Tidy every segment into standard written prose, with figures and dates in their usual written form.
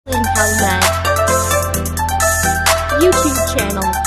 Talmud YouTube channel.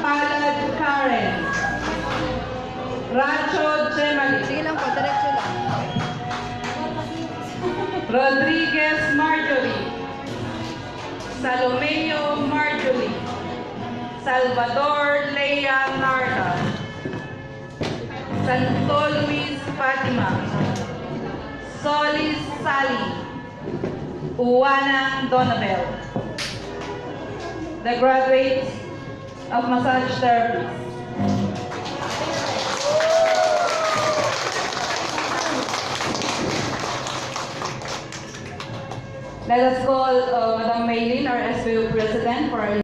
Palad Karen, Racho Gemali, Sige lang po, diretso lang. Rodriguez Marjorie, Salomeo Marjorie, Salvador Lea Narda, Santo Luis Fatima, Solis Sally, Uwanang Donabel. The graduates of massage therapy. Let us call Madam Maylin, our SBU President, for our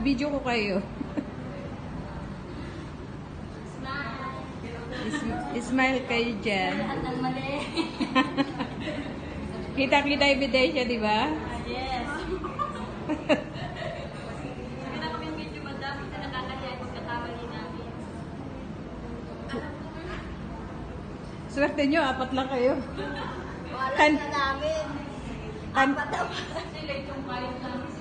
Video ko kayo. Smile kayo dyan. Kita-kita ebidensya, di ba? Yes. Hindi na kami medyo madami na nakakaya yung pagkakamali namin. Swerte nyo, 4 lang kayo. Wala Kan- na namin. Kan- Apat daw. Sila yung kayo namin.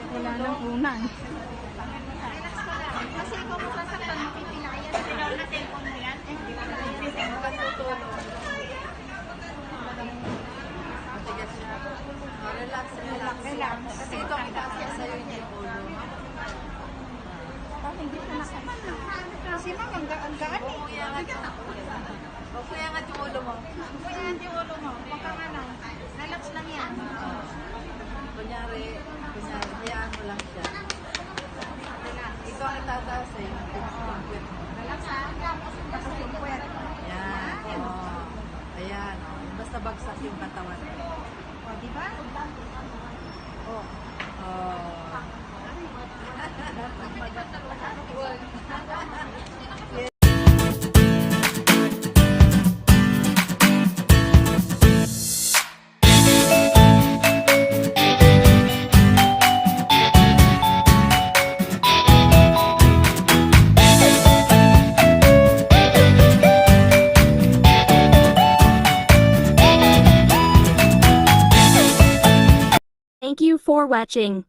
Wala nang unang. Kasi kung masasaktan, mapipilayan. Pero na-telephone mo yan? Relax. Kasi ito ang itaas sa'yo niya yung ulo. Hindi ko nasaman. Kasi ma'am, ang gaan eh. Kuya nga yung ulo mo. Kuya nga yung ulo mo. Huwag kang ano. Relax lang yan. Kunyari, hayaan mo lang siya. Ito ang itataas eh. Relax ha. Tapos yung puwet. Yan. Oh. Ayan. Oh. Basta bagsak yung katawan. O, di ba? Oh. Thank you for watching.